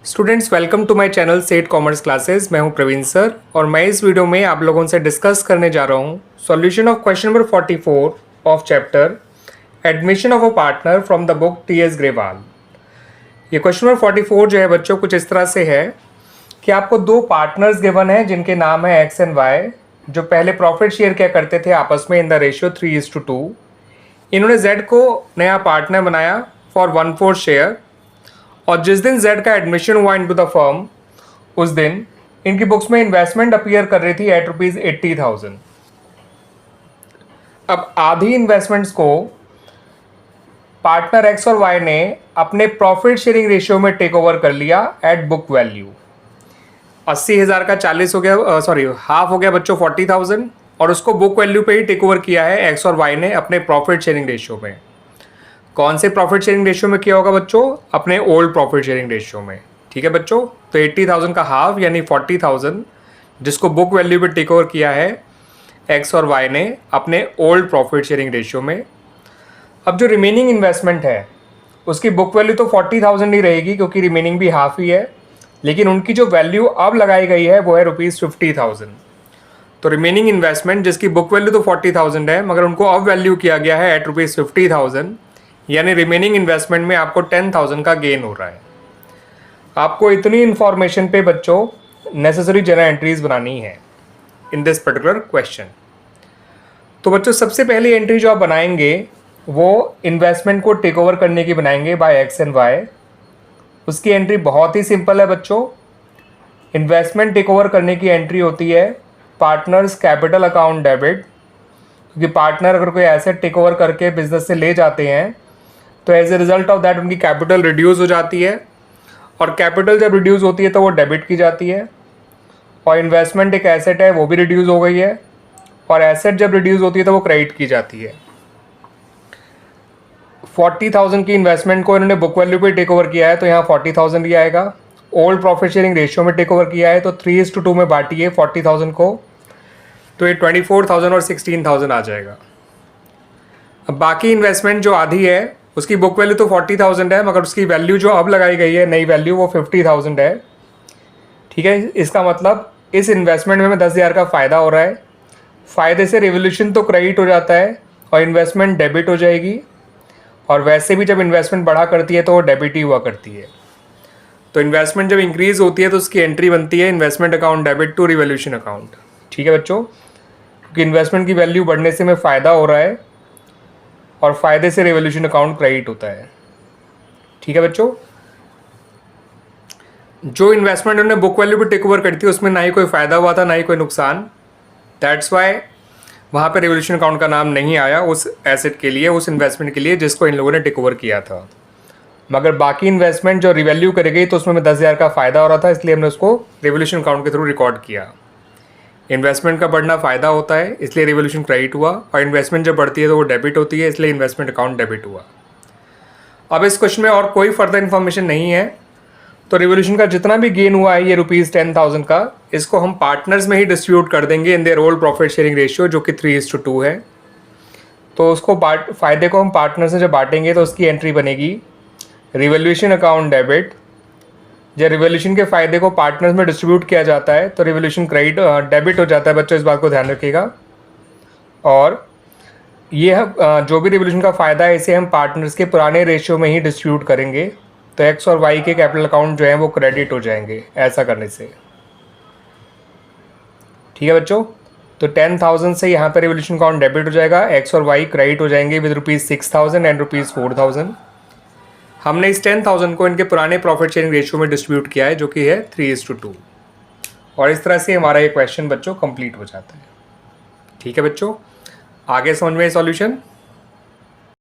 Students welcome to my channel set commerce classes. मैं हूं Praveen sir और मैं इस वीडियो में आप लोगों से डिस्कस करने जा रहा हूं solution of question number 44 of chapter admission of a partner from the book T.S.. Grewal. ये क्वेश्चन नंबर 44 जो है बच्चों कुछ इस तरह से है कि आपको दो पार्टनर्स गिवन है जिनके नाम है एक्स एंड वाई, जो पहले प्रॉफिट शेयर किया करते थे आपस में इन द रेशियो 3:2। इन्होंने जेड को नया पार्टनर बनाया फॉर 1/4 शेयर और जिस दिन जेड का एडमिशन हुआ इनटू द फर्म उस दिन इनकी बुक्स में इन्वेस्टमेंट अपीयर कर रही थी एट ₹80,000। अब आधी इन्वेस्टमेंट्स को पार्टनर एक्स और वाई ने अपने प्रॉफिट शेयरिंग रेशियो में टेक ओवर कर लिया एट बुक वैल्यू। 80,000 का 40 हो गया, सॉरी हाफ हो गया बच्चों 40,000, और उसको बुक वैल्यू पे ही टेक ओवर किया है एक्स और वाई ने अपने प्रॉफिट शेयरिंग रेशियो में। कौन से प्रॉफिट शेयरिंग रेशियो में किया होगा बच्चों? अपने ओल्ड प्रॉफिट शेयरिंग रेशियो में। ठीक है बच्चों, तो 80,000 का हाफ यानी 40,000 जिसको बुक वैल्यू पे टेक ओवर किया है एक्स और वाई ने अपने ओल्ड प्रॉफिट शेयरिंग रेशियो में। अब जो रिमेनिंग इन्वेस्टमेंट है उसकी बुक वैल्यू तो 40,000 ही रहेगी क्योंकि रिमेनिंग भी हाफ ही है, लेकिन उनकी जो वैल्यू अब लगाई गई है वो है ₹50,000। तो रिमेनिंग इन्वेस्टमेंट जिसकी बुक वैल्यू तो 40,000 है मगर उनको अब वैल्यू किया गया है एट ₹50,000, यानी रिमेनिंग इन्वेस्टमेंट में आपको 10,000 का गेन हो रहा है। आपको इतनी इन्फॉर्मेशन पे बच्चों नेसेसरी जनरल एंट्रीज बनानी है इन दिस पर्टिकुलर क्वेश्चन। तो बच्चों सबसे पहली एंट्री जो आप बनाएंगे वो इन्वेस्टमेंट को टेक ओवर करने की बनाएंगे बाय एक्स एंड वाई। उसकी एंट्री बहुत ही सिंपल है बच्चों। इन्वेस्टमेंट टेक ओवर करने की एंट्री होती है पार्टनर्स कैपिटल अकाउंट डेबिट, क्योंकि पार्टनर अगर कोई एसेट टेक ओवर करके बिजनेस से ले जाते हैं तो as a result of that उनकी कैपिटल रिड्यूस हो जाती है, और कैपिटल जब रिड्यूस होती है तो वो डेबिट की जाती है, और इन्वेस्टमेंट एक एसेट है वो भी रिड्यूस हो गई है, और एसेट जब रिड्यूस होती है तो वो क्रेडिट की जाती है। 40,000 की इन्वेस्टमेंट को इन्होंने बुक वैल्यू पे टेक ओवर किया है तो यहाँ 40,000 ही आएगा। ओल्ड प्रॉफिट शेयरिंग रेशियो में टेक ओवर किया है तो 3:2 में बांटिए 40,000 को, तो ये 24,000 और 16,000 आ जाएगा। अब बाकी इन्वेस्टमेंट जो आधी है उसकी बुक वैल्यू तो 40,000 है मगर उसकी वैल्यू जो अब लगाई गई है नई वैल्यू वो 50,000 है। ठीक है, इसका मतलब इस इन्वेस्टमेंट में हमें 10,000 का फ़ायदा हो रहा है। फ़ायदे से रिवोल्यूशन तो क्रेडिट हो जाता है और इन्वेस्टमेंट डेबिट हो जाएगी, और वैसे भी जब इन्वेस्टमेंट बढ़ा करती है तो वो डेबिट ही हुआ करती है। तो इन्वेस्टमेंट जब इंक्रीज़ होती है तो उसकी एंट्री बनती है investment account debit to revolution account. ठीक है बच्चों, क्योंकि इन्वेस्टमेंट की वैल्यू बढ़ने से हमें फ़ायदा हो रहा है और फ़ायदे से रिवोल्यूशन अकाउंट क्रेडिट होता है। ठीक है बच्चों, जो इन्वेस्टमेंट उन्होंने बुक वैल्यू पे टेक ओवर करती है उसमें ना ही कोई फ़ायदा हुआ था ना ही कोई नुकसान। दैट्स वाई वहाँ पे रिवोल्यूशन अकाउंट का नाम नहीं आया उस एसेट के लिए, उस इन्वेस्टमेंट के लिए जिसको इन लोगों ने टेक ओवर किया था। मगर बाकी इन्वेस्टमेंट जो रिवैल्यू करी गई तो उसमें हमें 10,000 का फ़ायदा हो रहा था, इसलिए हमने उसको रिवोल्यूशन अकाउंट के थ्रू रिकॉर्ड किया। इन्वेस्टमेंट का बढ़ना फ़ायदा होता है इसलिए रिवोल्यूशन क्रेडिट हुआ, और इन्वेस्टमेंट जब बढ़ती है तो वो डेबिट होती है इसलिए इन्वेस्टमेंट अकाउंट डेबिट हुआ। अब इस क्वेश्चन में और कोई फर्दर इन्फॉर्मेशन नहीं है, तो रिवोल्यूशन का जितना भी गेन हुआ है ये ₹10,000 का, इसको हम पार्टनर्स में ही डिस्ट्रीब्यूट कर देंगे in their old profit sharing ratio जो कि 3:2 है। तो उसको फ़ायदे को हम पार्टनर से जब बांटेंगे तो उसकी एंट्री बनेगी रिवोल्यूशन अकाउंट डेबिट। जब रिवोल्यूशन के फ़ायदे को पार्टनर्स में डिस्ट्रीब्यूट किया जाता है तो रिवोल्यूशन क्रेडिट डेबिट हो जाता है बच्चों, इस बात को ध्यान रखिएगा। और ये जो भी रिवोल्यूशन का फ़ायदा है इसे हम पार्टनर्स के पुराने रेशियो में ही डिस्ट्रीब्यूट करेंगे, तो एक्स और वाई के कैपिटल अकाउंट जो है वो क्रेडिट हो जाएंगे ऐसा करने से। ठीक है बच्चों, तो 10,000 से यहाँ पर रिवोल्यूशन अकाउंट डेबिट हो जाएगा, एक्स और वाई क्रेडिट हो जाएंगे विद ₹6,000 एंड ₹4,000। हमने इस 10,000 को इनके पुराने प्रॉफिट शेयरिंग रेशियो में डिस्ट्रीब्यूट किया है जो कि है 3:2, और इस तरह से हमारा ये क्वेश्चन बच्चों कंप्लीट हो जाता है। ठीक है बच्चों, आगे समझ में सॉल्यूशन।